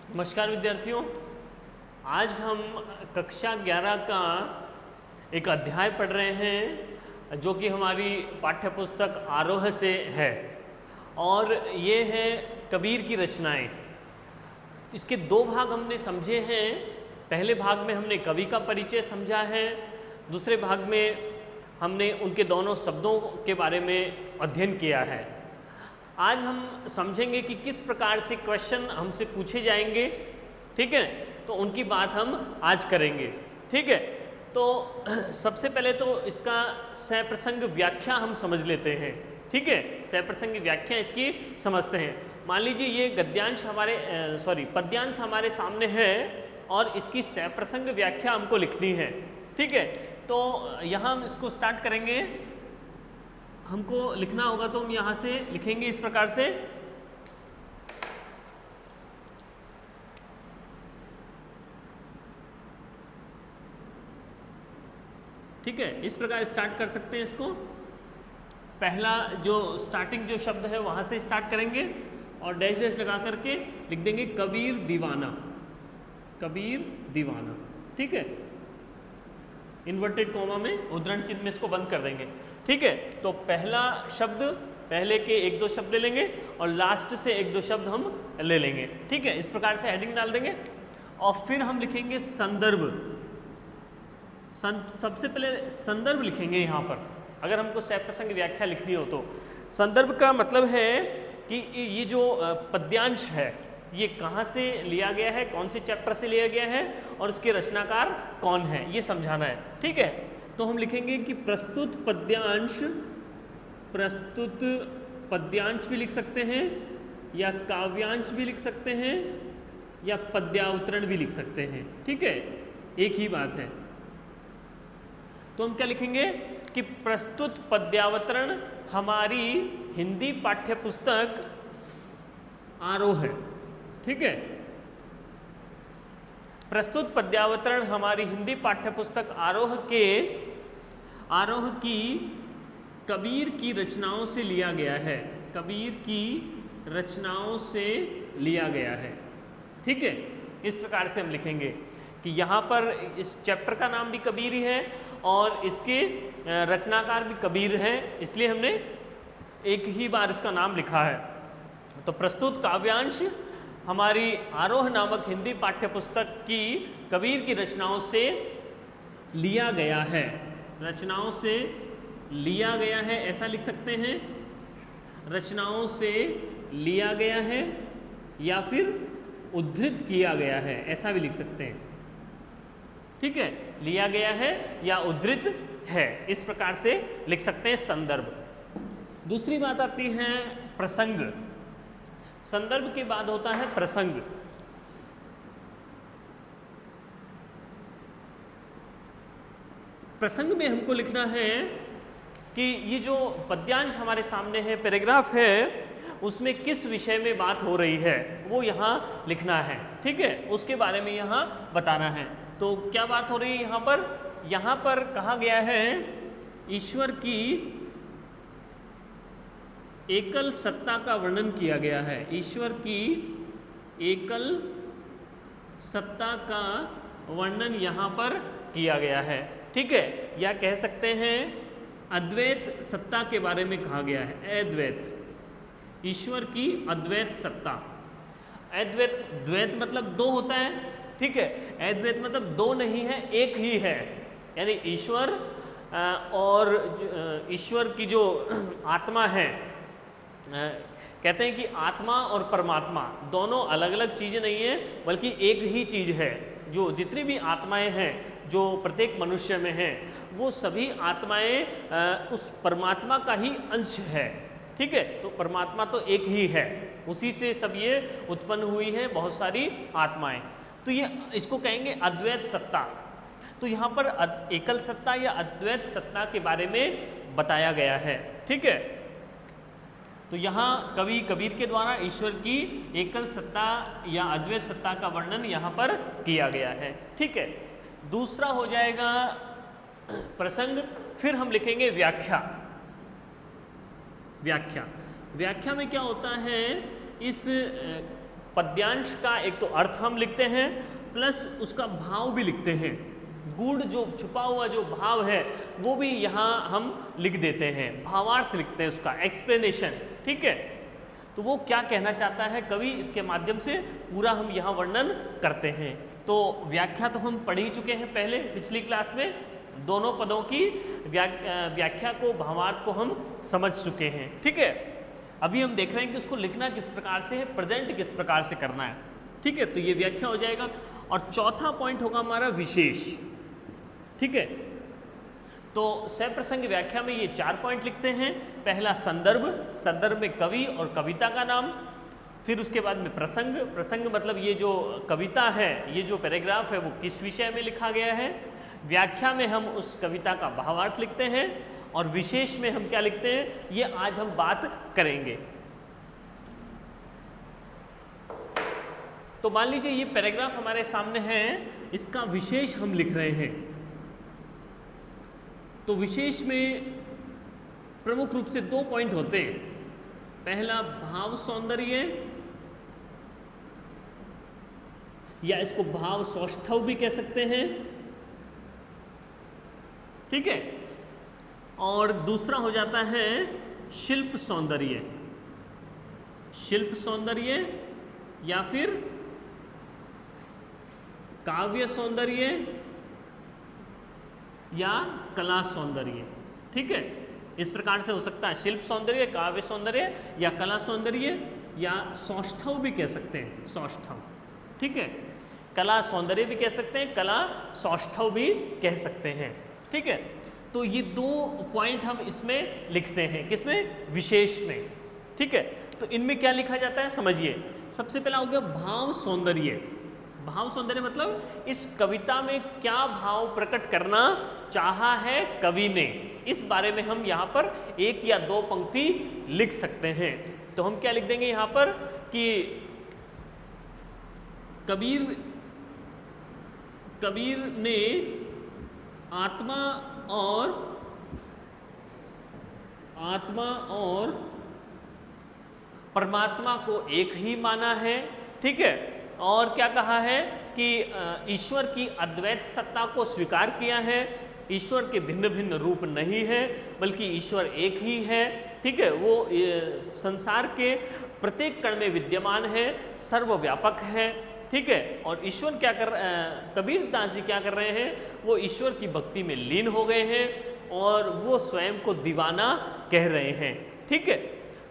नमस्कार विद्यार्थियों, आज हम कक्षा 11 का एक अध्याय पढ़ रहे हैं जो कि हमारी पाठ्य पुस्तक आरोह से है और ये है कबीर की रचनाएं। इसके दो भाग हमने समझे हैं। पहले भाग में हमने कवि का परिचय समझा है, दूसरे भाग में हमने उनके दोनों शब्दों के बारे में अध्ययन किया है। आज हम समझेंगे कि किस प्रकार से क्वेश्चन हमसे पूछे जाएंगे, ठीक है। तो उनकी बात हम आज करेंगे, ठीक है। तो सबसे पहले तो इसका सप्रसंग व्याख्या हम समझ लेते हैं, ठीक है। सप्रसंग व्याख्या इसकी समझते हैं। मान लीजिए ये गद्यांश पद्यांश हमारे सामने है और इसकी सप्रसंग व्याख्या हमको लिखनी है, ठीक है। तो यहाँ हम इसको स्टार्ट करेंगे। हमको लिखना होगा तो हम यहाँ से लिखेंगे इस प्रकार से। ठीक है, इस प्रकार स्टार्ट कर सकते हैं इसको। पहला जो स्टार्टिंग जो शब्द है वहाँ से स्टार्ट करेंगे और डैश डैश लगा करके लिख देंगे कबीर दीवाना, कबीर दीवाना, ठीक है। इन्वर्टेड कॉमा में उद्धरण चिन्ह में इसको बंद कर देंगे, ठीक है। तो पहला शब्द, पहले के एक दो शब्द ले लेंगे और लास्ट से एक दो शब्द हम ले लेंगे, ठीक है। इस प्रकार से हेडिंग डाल देंगे और फिर हम लिखेंगे संदर्भ। सबसे पहले संदर्भ लिखेंगे यहाँ पर। अगर हमको सप्रसंग व्याख्या लिखनी हो तो संदर्भ का मतलब है कि ये जो पद्यांश है ये कहाँ से लिया गया है, कौन से चैप्टर से लिया गया है और उसके रचनाकार कौन है, ये समझाना है, ठीक है। तो हम लिखेंगे कि प्रस्तुत पद्यांश भी लिख सकते हैं या काव्यांश भी लिख सकते हैं या पद्यावतरण भी लिख सकते हैं, ठीक है। एक ही बात है। तो हम क्या लिखेंगे कि प्रस्तुत पद्यावतरण हमारी हिंदी पाठ्य पुस्तक आरोह है, ठीक है। प्रस्तुत पद्यावतरण हमारी हिंदी पाठ्य पुस्तक आरोह की कबीर की रचनाओं से लिया गया है, कबीर की रचनाओं से लिया गया है, ठीक है। इस प्रकार से हम लिखेंगे कि यहाँ पर इस चैप्टर का नाम भी कबीर ही है और इसके रचनाकार भी कबीर हैं, इसलिए हमने एक ही बार इसका नाम लिखा है। तो प्रस्तुत काव्यांश हमारी आरोह नामक हिंदी पाठ्य पुस्तक की कबीर की रचनाओं से लिया गया है, रचनाओं से लिया गया है, ऐसा लिख सकते हैं। रचनाओं से लिया गया है या फिर उद्धृत किया गया है, ऐसा भी लिख सकते हैं, ठीक है। लिया गया है या उद्धृत है, इस प्रकार से लिख सकते हैं संदर्भ। दूसरी बात आती है प्रसंग। संदर्भ के बाद होता है प्रसंग। प्रसंग में हमको लिखना है कि ये जो पद्यांश हमारे सामने है, पैराग्राफ है, उसमें किस विषय में बात हो रही है वो यहाँ लिखना है, ठीक है। उसके बारे में यहाँ बताना है। तो क्या बात हो रही है यहाँ पर? यहाँ पर कहा गया है ईश्वर की एकल सत्ता का वर्णन किया गया है। ईश्वर की एकल सत्ता का वर्णन यहाँ पर किया गया है, ठीक है। या कह सकते हैं अद्वैत सत्ता के बारे में कहा गया है। अद्वैत, ईश्वर की अद्वैत सत्ता। अद्वैत, द्वैत मतलब दो होता है, ठीक है। अद्वैत मतलब दो नहीं है, एक ही है। यानी ईश्वर और ईश्वर की जो आत्मा है, कहते हैं कि आत्मा और परमात्मा दोनों अलग अलग चीज़ें नहीं है बल्कि एक ही चीज़ है। जो जितनी भी आत्माएं हैं जो प्रत्येक मनुष्य में हैं वो सभी आत्माएं उस परमात्मा का ही अंश है, ठीक है। तो परमात्मा तो एक ही है, उसी से सब ये उत्पन्न हुई है बहुत सारी आत्माएं। तो ये इसको कहेंगे अद्वैत सत्ता। तो यहाँ पर एकल सत्ता या अद्वैत सत्ता के बारे में बताया गया है, ठीक है। तो यहाँ कवि कबीर के द्वारा ईश्वर की एकल सत्ता या अद्वैत सत्ता का वर्णन यहाँ पर किया गया है, ठीक है। दूसरा हो जाएगा प्रसंग। फिर हम लिखेंगे व्याख्या। व्याख्या में क्या होता है, इस पद्यांश का एक तो अर्थ हम लिखते हैं प्लस उसका भाव भी लिखते हैं, गूढ़ जो छुपा हुआ जो भाव है वो भी यहाँ हम लिख देते हैं, भावार्थ लिखते हैं उसका एक्सप्लेनेशन। ठीक है, तो वो क्या कहना चाहता है कवि, इसके माध्यम से पूरा हम यहाँ वर्णन करते हैं। तो व्याख्या तो हम पढ़ ही चुके हैं पहले पिछली क्लास में, दोनों पदों की व्याख्या को, भावार्थ को हम समझ चुके हैं। ठीक है, अभी हम देख रहे हैं कि उसको लिखना किस प्रकार से है, प्रेजेंट किस प्रकार से करना है। ठीक है, तो ये व्याख्या हो जाएगा। और चौथा पॉइंट होगा हमारा विशेष। ठीक है, तो सप्रसंग व्याख्या में ये 4 पॉइंट लिखते हैं। पहला संदर्भ, संदर्भ में कवि और कविता का नाम, फिर उसके बाद में प्रसंग, प्रसंग मतलब ये जो कविता है, ये जो पैराग्राफ है वो किस विषय में लिखा गया है। व्याख्या में हम उस कविता का भावार्थ लिखते हैं, और विशेष में हम क्या लिखते हैं ये आज हम बात करेंगे। तो मान लीजिए ये पैराग्राफ हमारे सामने है, इसका विशेष हम लिख रहे हैं। तो विशेष में प्रमुख रूप से 2 पॉइंट होते हैं। पहला भाव सौंदर्य, या इसको भाव सौष्ठव भी कह सकते हैं। ठीक है, और दूसरा हो जाता है शिल्प सौंदर्य, शिल्प सौंदर्य या फिर काव्य सौंदर्य या कला सौंदर्य। ठीक है, इस प्रकार से हो सकता है शिल्प सौंदर्य, काव्य सौंदर्य या कला सौंदर्य, या सौष्ठव भी कह सकते हैं, सौष्ठव। ठीक है, कला सौंदर्य भी कह सकते हैं, कला सौष्ठव भी कह सकते हैं। ठीक है, तो ये 2 पॉइंट हम इसमें लिखते हैं, किसमें, विशेष में। ठीक है, तो इनमें क्या लिखा जाता है समझिए। सबसे पहला हो गया भाव सौंदर्य। भाव सौंदर्य मतलब इस कविता में क्या भाव प्रकट करना चाहा है कवि ने, इस बारे में हम यहाँ पर 1 या 2 पंक्ति लिख सकते हैं। तो हम क्या लिख देंगे यहाँ पर कि कबीर ने आत्मा और परमात्मा को एक ही माना है। ठीक है, और क्या कहा है कि ईश्वर की अद्वैत सत्ता को स्वीकार किया है, ईश्वर के भिन्न भिन्न रूप नहीं है बल्कि ईश्वर एक ही है। ठीक है, वो संसार के प्रत्येक कण में विद्यमान है, सर्वव्यापक है। ठीक है, और ईश्वर क्या कबीरदास जी क्या कर रहे हैं, वो ईश्वर की भक्ति में लीन हो गए हैं और वो स्वयं को दीवाना कह रहे हैं। ठीक है,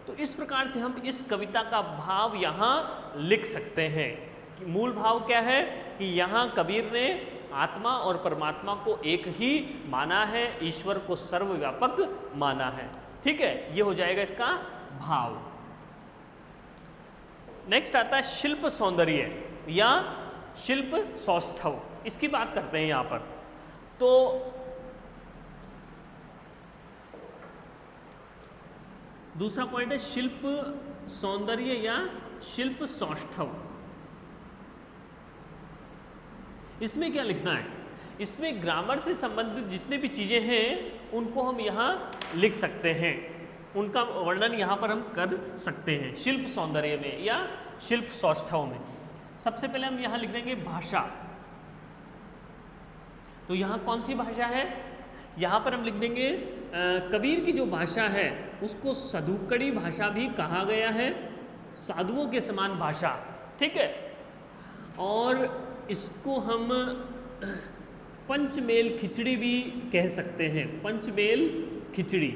तो इस प्रकार से हम इस कविता का भाव यहाँ लिख सकते हैं कि मूल भाव क्या है कि यहाँ कबीर ने आत्मा और परमात्मा को एक ही माना है, ईश्वर को सर्वव्यापक माना है। ठीक है, ये हो जाएगा इसका भाव। नेक्स्ट आता है शिल्प सौंदर्य या शिल्प सौष्ठव, इसकी बात करते हैं यहाँ पर। तो दूसरा पॉइंट है शिल्प सौंदर्य या शिल्प सौष्ठव। इसमें क्या लिखना है, इसमें ग्रामर से संबंधित जितने भी चीजें हैं उनको हम यहाँ लिख सकते हैं, उनका वर्णन यहाँ पर हम कर सकते हैं शिल्प सौंदर्य में या शिल्प सौष्ठव में। सबसे पहले हम यहाँ लिख देंगे भाषा। तो यहाँ कौन सी भाषा है, यहाँ पर हम लिख देंगे कबीर की जो भाषा है उसको सदुकड़ी भाषा भी कहा गया है, साधुओं के समान भाषा। ठीक है, और इसको हम पंचमेल खिचड़ी भी कह सकते हैं, पंचमेल खिचड़ी।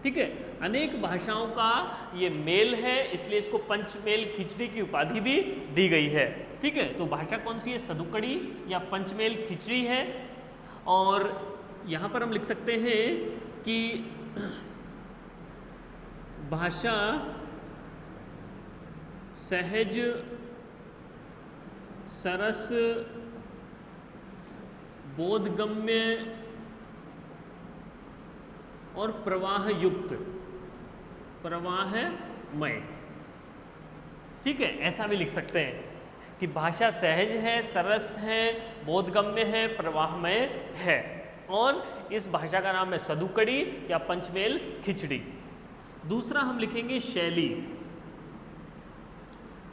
ठीक है, अनेक भाषाओं का ये मेल है, इसलिए इसको पंचमेल खिचड़ी की उपाधि भी दी गई है। ठीक है, तो भाषा कौन सी है, सदुकड़ी या पंचमेल खिचड़ी है। और यहाँ पर हम लिख सकते हैं कि भाषा सहज, सरस, बोधगम्य और प्रवाह युक्त, प्रवाहमय। ठीक है, ऐसा भी लिख सकते हैं कि भाषा सहज है, सरस है, बोधगम्य है, प्रवाहमय है, और इस भाषा का नाम है सदुकड़ी या पंचमेल खिचड़ी। दूसरा हम लिखेंगे शैली।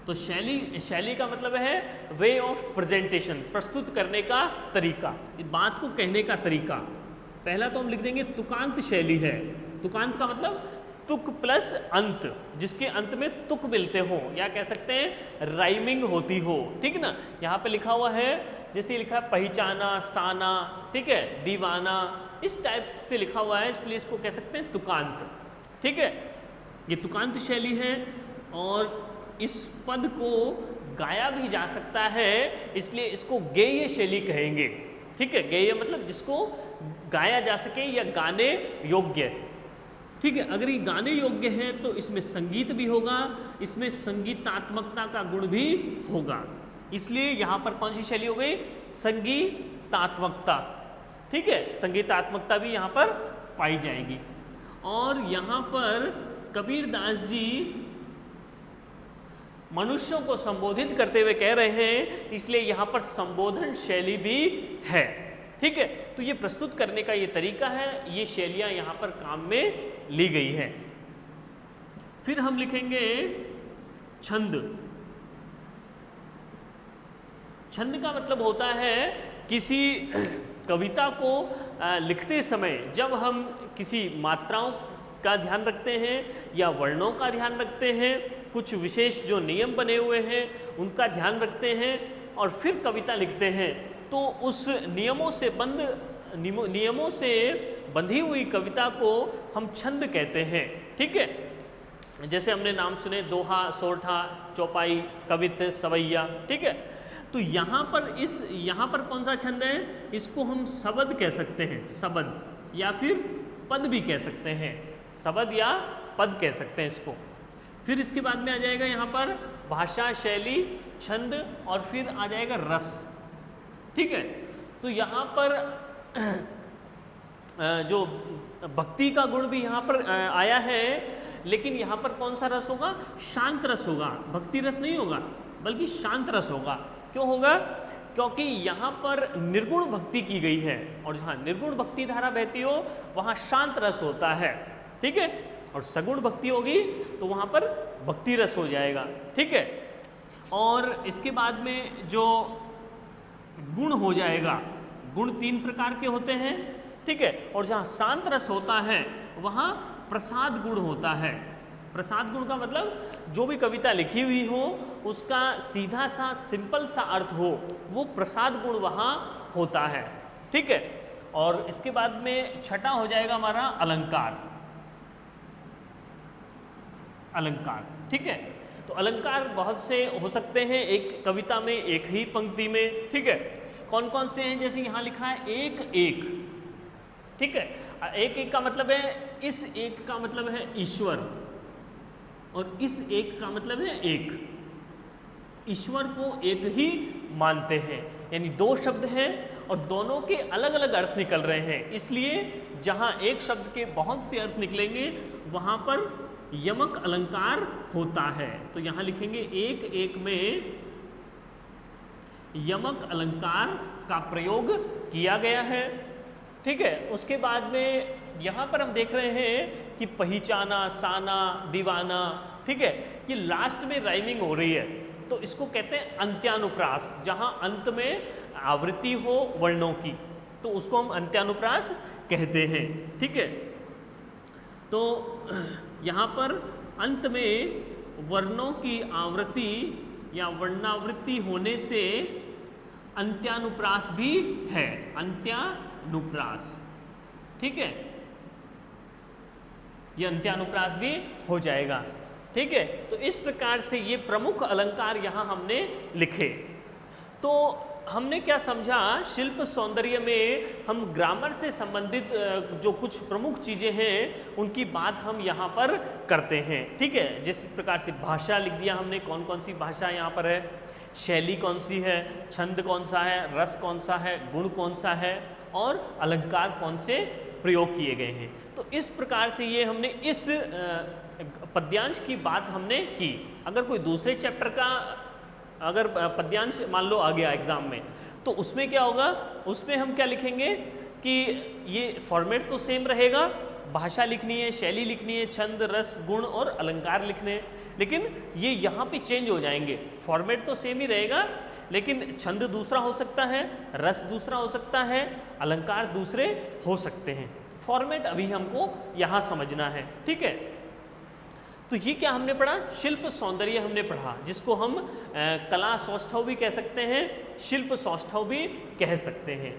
तो शैली का मतलब है वे ऑफ प्रेजेंटेशन, प्रस्तुत करने का तरीका, बात को कहने का तरीका। पहला तो हम लिख देंगे तुकांत शैली है। तुकांत का मतलब तुक प्लस अंत, जिसके अंत में तुक मिलते हो, या कह सकते हैं राइमिंग होती हो, ठीक ना। यहाँ पे लिखा हुआ है, जैसे लिखा है पहचाना, साना, ठीक है, दीवाना, इस टाइप से लिखा हुआ है, इसलिए इसको कह सकते हैं तुकांत, ठीक है। ये तुकांत शैली है और इस पद को गाया भी जा सकता है, इसलिए इसको गेय शैली कहेंगे, ठीक है। गेय मतलब जिसको गाया जा सके या गाने योग्य, ठीक है। अगर ये गाने योग्य है तो इसमें संगीत भी होगा, इसमें संगीतात्मकता का गुण भी होगा, इसलिए यहाँ पर कौन सी शैली हो गई, संगीतात्मकता, ठीक है। संगीतात्मकता भी यहाँ पर पाई जाएगी। और यहाँ पर कबीरदास जी मनुष्यों को संबोधित करते हुए कह रहे हैं, इसलिए यहाँ पर संबोधन शैली भी है, ठीक है। तो ये प्रस्तुत करने का ये तरीका है, ये शैलियाँ यहाँ पर काम में ली गई है। फिर हम लिखेंगे छंद। छंद का मतलब होता है किसी कविता को लिखते समय जब हम किसी मात्राओं का ध्यान रखते हैं या वर्णों का ध्यान रखते हैं, कुछ विशेष जो नियम बने हुए हैं उनका ध्यान रखते हैं और फिर कविता लिखते हैं, तो उस नियमों से बंधी हुई कविता को हम छंद कहते हैं, ठीक है। जैसे हमने नाम सुने दोहा, सोरठा, चौपाई, कवित, सवैया, ठीक है। तो यहाँ पर कौन सा छंद है, इसको हम शब्द कह सकते हैं, शब्द या फिर पद भी कह सकते हैं, शब्द या पद कह सकते हैं इसको। फिर इसके बाद में आ जाएगा यहाँ पर भाषा, शैली, छंद और फिर आ जाएगा रस, ठीक है। तो यहाँ पर जो भक्ति का गुण भी यहाँ पर आया है, लेकिन यहाँ पर कौन सा रस होगा, शांत रस होगा, भक्ति रस नहीं होगा बल्कि शांत रस होगा। क्यों होगा, क्योंकि यहाँ पर निर्गुण भक्ति की गई है और जहाँ निर्गुण भक्ति धारा बहती हो वहाँ शांत रस होता है, ठीक है। और सगुण भक्ति होगी तो वहाँ पर भक्ति रस हो जाएगा, ठीक है। और इसके बाद में जो गुण हो जाएगा, गुण 3 प्रकार के होते हैं, ठीक है। और जहाँ शांत रस होता है वहाँ प्रसाद गुण होता है। प्रसाद गुण का मतलब जो भी कविता लिखी हुई हो उसका सीधा सा सिंपल सा अर्थ हो, वो प्रसाद गुण वहाँ होता है, ठीक है। और इसके बाद में छठा हो जाएगा हमारा अलंकार। अलंकार, ठीक है। तो अलंकार बहुत से हो सकते हैं एक कविता में, एक ही पंक्ति में, ठीक है। कौन कौन से हैं, जैसे यहाँ लिखा है एक एक, ठीक है। एक एक का मतलब है, इस एक का मतलब है ईश्वर और इस एक का मतलब है एक। ईश्वर को एक ही मानते हैं, यानी 2 शब्द हैं और दोनों के अलग अलग अर्थ निकल रहे हैं, इसलिए जहाँ एक शब्द के बहुत से अर्थ निकलेंगे वहाँ पर यमक अलंकार होता है। तो यहाँ लिखेंगे एक एक में यमक अलंकार का प्रयोग किया गया है, ठीक है। उसके बाद में यहाँ पर हम देख रहे हैं कि पहचाना, साना, दीवाना, ठीक है, कि लास्ट में राइमिंग हो रही है, तो इसको कहते हैं अंत्यानुप्रास। जहाँ अंत में आवृत्ति हो वर्णों की तो उसको हम अंत्यानुप्रास कहते हैं, ठीक है। तो यहाँ पर अंत में वर्णों की आवृत्ति या वर्णावृत्ति होने से अंत्यानुप्रास भी है, अंत्यानुप्रास, ठीक है। ये अंत्यानुप्रास भी हो जाएगा, ठीक है। तो इस प्रकार से ये प्रमुख अलंकार यहाँ हमने लिखे। तो हमने क्या समझा, शिल्प सौंदर्य में हम ग्रामर से संबंधित जो कुछ प्रमुख चीज़ें हैं उनकी बात हम यहाँ पर करते हैं, ठीक है। जिस प्रकार से भाषा लिख दिया हमने, कौन कौन सी भाषा यहाँ पर है, शैली कौन सी है, छंद कौन सा है, रस कौन सा है, गुण कौन सा है और अलंकार कौन से प्रयोग किए गए हैं। तो इस प्रकार से ये हमने इस पद्यांश की बात हमने की। अगर कोई दूसरे चैप्टर का अगर पद्यांश मान लो आ गया एग्जाम में, तो उसमें क्या होगा, उसमें हम क्या लिखेंगे कि ये फॉर्मेट तो सेम रहेगा, भाषा लिखनी है, शैली लिखनी है, छंद, रस, गुण और अलंकार लिखने हैं। लेकिन ये यहाँ पे चेंज हो जाएंगे, फॉर्मेट तो सेम ही रहेगा, लेकिन छंद दूसरा हो सकता है, रस दूसरा हो सकता है, अलंकार दूसरे हो सकते हैं। फॉर्मेट अभी हमको यहाँ समझना है, ठीक है। तो ये क्या हमने पढ़ा? शिल्प सौंदर्य हमने पढ़ा, जिसको हम कला सौष्ठव भी कह सकते हैं, शिल्प सौष्ठव भी कह सकते हैं,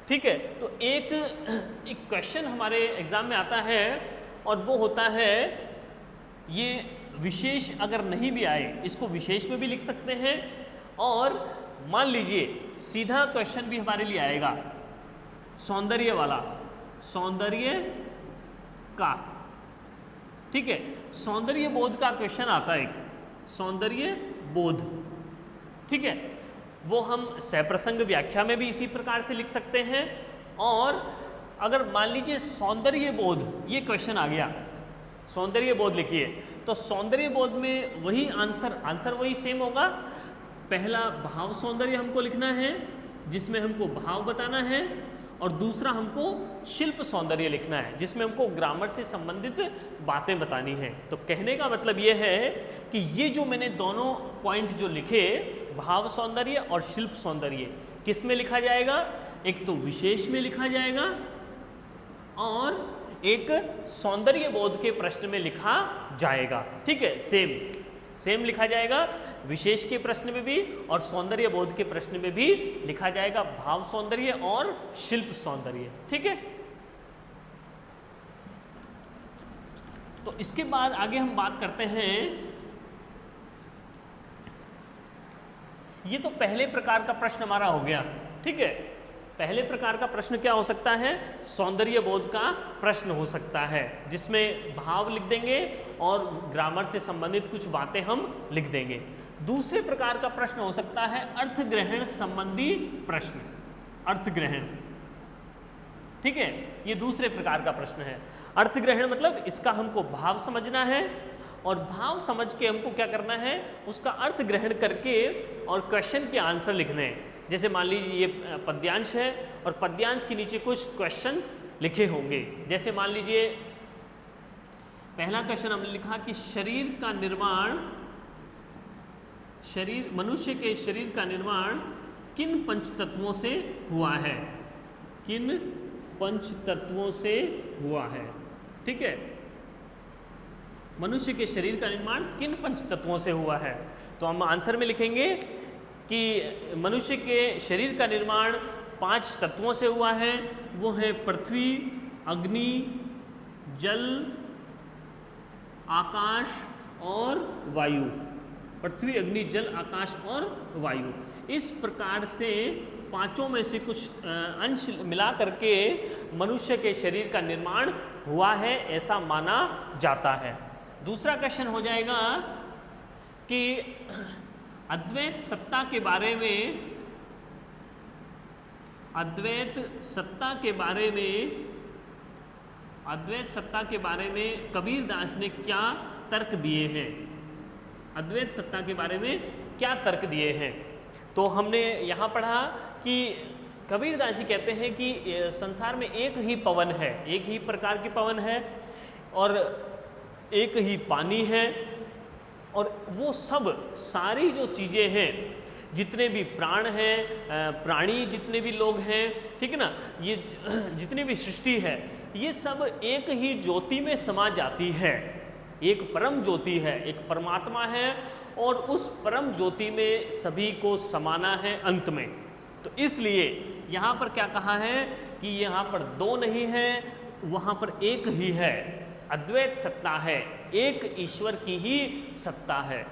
ठीक है। तो एक क्वेश्चन हमारे एग्जाम में आता है और वो होता है, ये विशेष अगर नहीं भी आए इसको विशेष में भी लिख सकते हैं, और मान लीजिए सीधा क्वेश्चन भी हमारे लिए आएगा सौंदर्य वाला, सौंदर्य का, ठीक है। सौंदर्य बोध का क्वेश्चन आता है, एक सौंदर्य बोध, ठीक है। वो हम सप्रसंग व्याख्या में भी इसी प्रकार से लिख सकते हैं। और अगर मान लीजिए सौंदर्य बोध ये क्वेश्चन आ गया, सौंदर्य बोध लिखिए, तो सौंदर्य बोध में वही आंसर वही सेम होगा। पहला भाव सौंदर्य हमको लिखना है, जिसमें हमको भाव बताना है, और दूसरा हमको शिल्प सौंदर्य लिखना है, जिसमें हमको ग्रामर से संबंधित बातें बतानी है। तो कहने का मतलब ये है कि ये जो मैंने दोनों पॉइंट जो लिखे, भाव सौंदर्य और शिल्प सौंदर्य, किस में लिखा जाएगा? एक तो विशेष में लिखा जाएगा और एक सौंदर्य बोध के प्रश्न में लिखा जाएगा, ठीक है। सेम लिखा जाएगा, विशेष के प्रश्न में भी और सौंदर्य बोध के प्रश्न में भी लिखा जाएगा, भाव सौंदर्य और शिल्प सौंदर्य, ठीक है। तो इसके बाद आगे हम बात करते हैं, ये तो पहले प्रकार का प्रश्न हमारा हो गया, ठीक है। पहले प्रकार का प्रश्न क्या हो सकता है? सौंदर्य बोध का प्रश्न हो सकता है, जिसमें भाव लिख देंगे और ग्रामर से संबंधित कुछ बातें हम लिख देंगे। दूसरे प्रकार का प्रश्न हो सकता है अर्थ ग्रहण संबंधी प्रश्न, अर्थ ग्रहण, ठीक है। ये दूसरे प्रकार का प्रश्न है। अर्थ ग्रहण मतलब इसका हमको भाव समझना है, और भाव समझ के हमको क्या करना है, उसका अर्थ ग्रहण करके और क्वेश्चन के आंसर लिखने हैं। जैसे मान लीजिए ये पद्यांश है और पद्यांश के नीचे कुछ क्वेश्चंस लिखे होंगे। जैसे मान लीजिए पहला क्वेश्चन हमने लिखा कि शरीर का निर्माण, मनुष्य के शरीर का निर्माण किन पंचतत्वों से हुआ है? किन पंचतत्वों से हुआ है, ठीक है। मनुष्य के शरीर का निर्माण किन पंचतत्वों से हुआ है? तो हम आंसर में लिखेंगे कि मनुष्य के शरीर का निर्माण 5 तत्वों से हुआ है। वो है पृथ्वी, अग्नि, जल, आकाश और वायु। पृथ्वी, अग्नि, जल, आकाश और वायु। इस प्रकार से पांचों में से कुछ अंश मिला करके मनुष्य के शरीर का निर्माण हुआ है, ऐसा माना जाता है। दूसरा क्वेश्चन हो जाएगा कि अद्वैत सत्ता के बारे में, अद्वैत सत्ता के बारे में कबीर दास ने क्या तर्क दिए हैं? अद्वैत सत्ता के बारे में क्या तर्क दिए हैं? तो हमने यहाँ पढ़ा कि कबीर दास जी कहते हैं कि संसार में एक ही पवन है, एक ही प्रकार की पवन है और एक ही पानी है, और वो सब सारी जो चीज़ें हैं, जितने भी प्राण हैं, प्राणी जितने भी लोग हैं, ठीक है ना, ये जितनी भी सृष्टि है, ये सब एक ही ज्योति में समा जाती है। एक परम ज्योति है, एक परमात्मा है, और उस परम ज्योति में सभी को समाना है अंत में। तो इसलिए यहाँ पर क्या कहा है कि यहाँ पर दो नहीं है, वहाँ पर एक ही है, अद्वैत सत्ता है, एक ईश्वर की ही सत्ता है,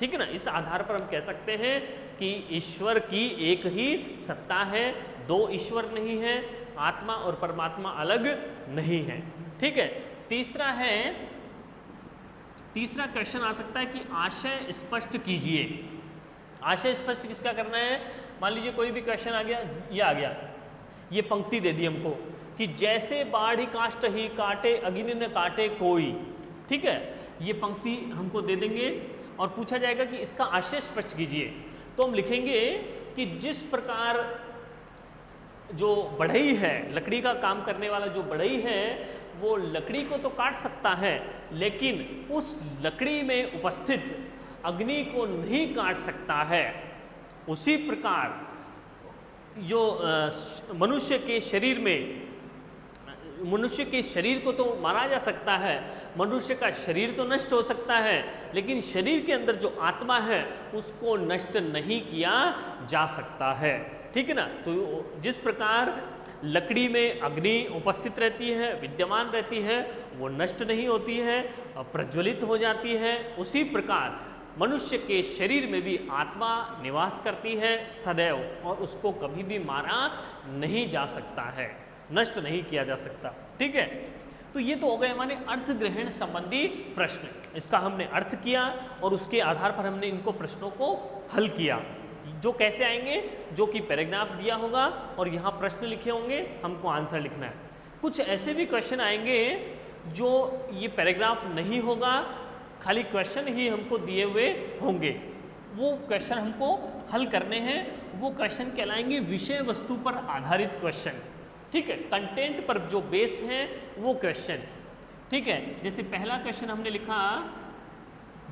ठीक है ना। इस आधार पर हम कह सकते हैं कि ईश्वर की एक ही सत्ता है, दो ईश्वर नहीं है, आत्मा और परमात्मा अलग नहीं है, ठीक है। तीसरा क्वेश्चन आ सकता है कि आशय स्पष्ट कीजिए। आशय स्पष्ट किसका करना है? मान लीजिए कोई भी क्वेश्चन आ गया, ये आ गया, ये पंक्ति दे दी हमको कि जैसे बाढ़ काष्ठ ही काटे अग्नि न काटे कोई, ठीक है। ये पंक्ति हमको दे देंगे और पूछा जाएगा कि इसका आशय स्पष्ट कीजिए। तो हम लिखेंगे कि जिस प्रकार जो बढ़ई है, लकड़ी का काम करने वाला जो बढ़ई है, वो लकड़ी को तो काट सकता है, लेकिन उस लकड़ी में उपस्थित अग्नि को नहीं काट सकता है। उसी प्रकार जो मनुष्य के शरीर में, मनुष्य के शरीर को तो मारा जा सकता है, मनुष्य का शरीर तो नष्ट हो सकता है, लेकिन शरीर के अंदर जो आत्मा है उसको नष्ट नहीं किया जा सकता है। ठीक है ना। तो जिस प्रकार लकड़ी में अग्नि उपस्थित रहती है, विद्यमान रहती है, वो नष्ट नहीं होती है, प्रज्वलित हो जाती है, उसी प्रकार मनुष्य के शरीर में भी आत्मा निवास करती है सदैव, और उसको कभी भी मारा नहीं जा सकता है, नष्ट नहीं किया जा सकता। ठीक है। तो ये तो हो गए हमारे अर्थ ग्रहण संबंधी प्रश्न। इसका हमने अर्थ किया और उसके आधार पर हमने इनको प्रश्नों को हल किया। जो कैसे आएंगे, जो कि पैराग्राफ दिया होगा और यहाँ प्रश्न लिखे होंगे, हमको आंसर लिखना है। कुछ ऐसे भी क्वेश्चन आएंगे जो ये पैराग्राफ नहीं होगा, खाली क्वेश्चन ही हमको दिए हुए होंगे, वो क्वेश्चन हमको हल करने हैं। वो क्वेश्चन कहलाएंगे विषय वस्तु पर आधारित क्वेश्चन। ठीक है। कंटेंट पर जो बेस है वो क्वेश्चन। ठीक है। जैसे पहला क्वेश्चन हमने लिखा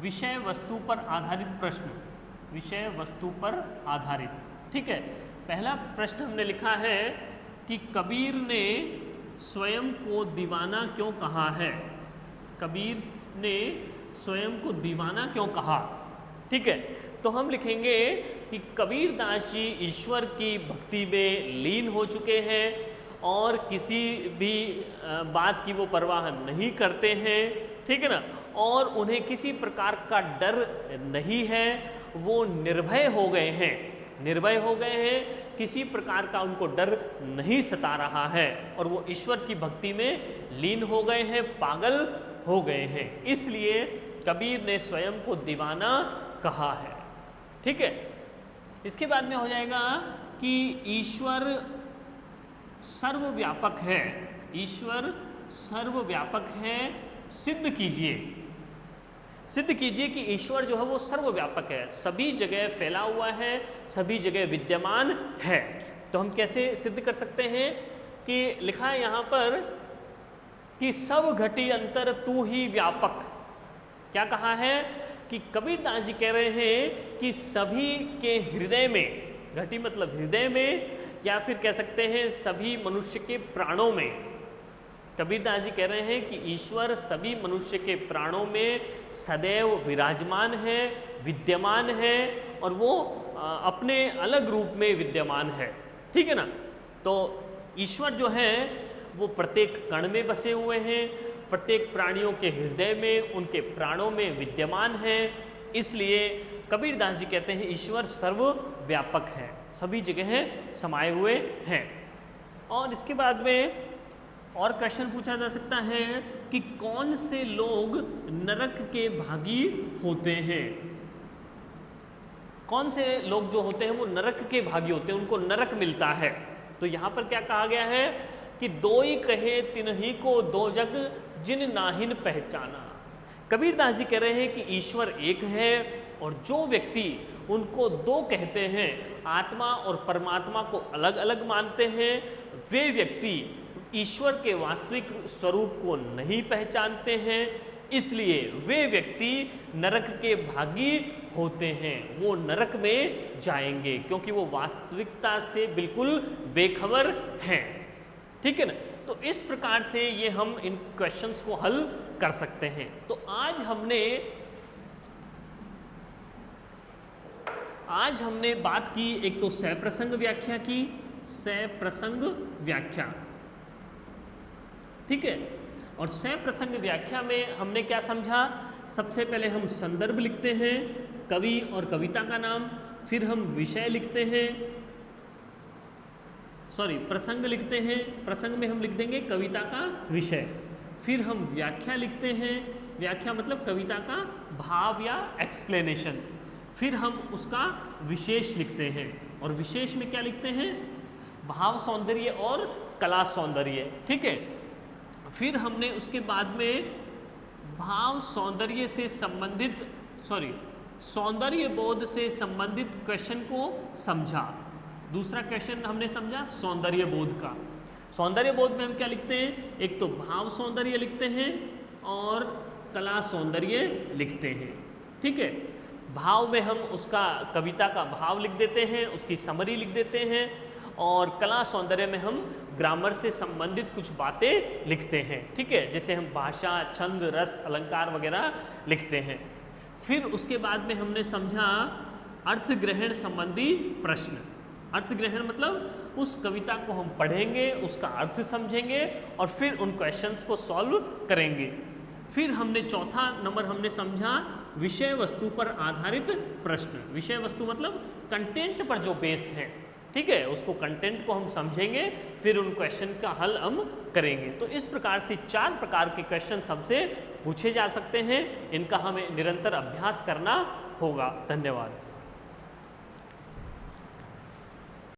विषय वस्तु पर आधारित प्रश्न, विषय वस्तु पर आधारित। ठीक है। पहला प्रश्न हमने लिखा है कि कबीर ने स्वयं को दीवाना क्यों कहा है। कबीर ने स्वयं को दीवाना क्यों कहा। ठीक है। तो हम लिखेंगे कि कबीरदास जी ईश्वर की भक्ति में लीन हो चुके हैं और किसी भी बात की वो परवाह नहीं करते हैं। ठीक है ना। और उन्हें किसी प्रकार का डर नहीं है, वो निर्भय हो गए हैं, निर्भय हो गए हैं, किसी प्रकार का उनको डर नहीं सता रहा है और वो ईश्वर की भक्ति में लीन हो गए हैं, पागल हो गए हैं। इसलिए कबीर ने स्वयं को दीवाना कहा है। ठीक है। इसके बाद में हो जाएगा कि ईश्वर सर्वव्यापक है, ईश्वर सर्वव्यापक है, सिद्ध कीजिए, सिद्ध कीजिए कि ईश्वर जो है वो सर्वव्यापक है, सभी जगह फैला हुआ है, सभी जगह विद्यमान है। तो हम कैसे सिद्ध कर सकते हैं कि लिखा है यहाँ पर कि सब घटी अंतर तू ही व्यापक। क्या कहा है कि कबीरदास जी कह रहे हैं कि सभी के हृदय में, घटी मतलब हृदय में, या फिर कह सकते हैं सभी मनुष्य के प्राणों में। कबीरदास जी कह रहे हैं कि ईश्वर सभी मनुष्य के प्राणों में सदैव विराजमान है, विद्यमान है, और वो अपने अलग रूप में विद्यमान है। ठीक है ना। तो ईश्वर जो है वो प्रत्येक कण में बसे हुए हैं, प्रत्येक प्राणियों के हृदय में, उनके प्राणों में विद्यमान है। इसलिए कबीरदास जी कहते हैं ईश्वर सर्वव्यापक है, सभी जगह समाये हुए हैं। और इसके बाद में और क्वेश्चन पूछा जा सकता है कि कौन से लोग नरक के भागी होते हैं। कौन से लोग जो होते हैं वो नरक के भागी होते हैं, उनको नरक मिलता है। तो यहाँ पर क्या कहा गया है कि दो ही कहे तिन्ही को दो जग जिन नाहिन पहचाना। कबीरदास जी कह रहे हैं कि ईश्वर एक है, और जो व्यक्ति उनको दो कहते हैं, आत्मा और परमात्मा को अलग अलग मानते हैं, वे व्यक्ति ईश्वर के वास्तविक स्वरूप को नहीं पहचानते हैं। इसलिए वे व्यक्ति नरक के भागी होते हैं, वो नरक में जाएंगे क्योंकि वो वास्तविकता से बिल्कुल बेखबर हैं। ठीक है ना। तो इस प्रकार से ये हम इन क्वेश्चंस को हल कर सकते हैं। तो आज हमने बात की, एक तो सप्रसंग व्याख्या की, सप्रसंग व्याख्या। ठीक है। और सप्रसंग व्याख्या में हमने क्या समझा, सबसे पहले हम संदर्भ लिखते हैं, कवि और कविता का नाम, फिर हम विषय लिखते हैं, प्रसंग लिखते हैं, प्रसंग में हम लिख देंगे कविता का विषय, फिर हम व्याख्या लिखते हैं, व्याख्या मतलब कविता का भाव या एक्सप्लेनेशन, फिर हम उसका विशेष लिखते हैं, और विशेष में क्या लिखते हैं, भाव सौंदर्य और कला सौंदर्य। ठीक है। फिर हमने उसके बाद में भाव सौंदर्य से संबंधित सौंदर्य बोध से संबंधित क्वेश्चन को समझा। दूसरा क्वेश्चन हमने समझा सौंदर्य बोध का। सौंदर्य बोध में हम क्या लिखते हैं, एक तो भाव सौंदर्य लिखते हैं और कला सौंदर्य लिखते हैं। ठीक है, भाव में हम उसका कविता का भाव लिख देते हैं, उसकी समरी लिख देते हैं, और कला सौंदर्य में हम ग्रामर से संबंधित कुछ बातें लिखते हैं। ठीक है, जैसे हम भाषा, छंद, रस, अलंकार वगैरह लिखते हैं। फिर उसके बाद में हमने समझा अर्थ ग्रहण संबंधी प्रश्न। अर्थ ग्रहण मतलब उस कविता को हम पढ़ेंगे, उसका अर्थ समझेंगे और फिर उन क्वेश्चंस को सॉल्व करेंगे। फिर हमने चौथा नंबर हमने समझा विषय वस्तु पर आधारित प्रश्न। विषय वस्तु मतलब कंटेंट पर जो बेस्ड है। ठीक है, उसको कंटेंट को हम समझेंगे, फिर उन क्वेश्चन का हल हम करेंगे। तो इस प्रकार से 4 प्रकार के क्वेश्चन हमसे पूछे जा सकते हैं। इनका हमें निरंतर अभ्यास करना होगा। धन्यवाद।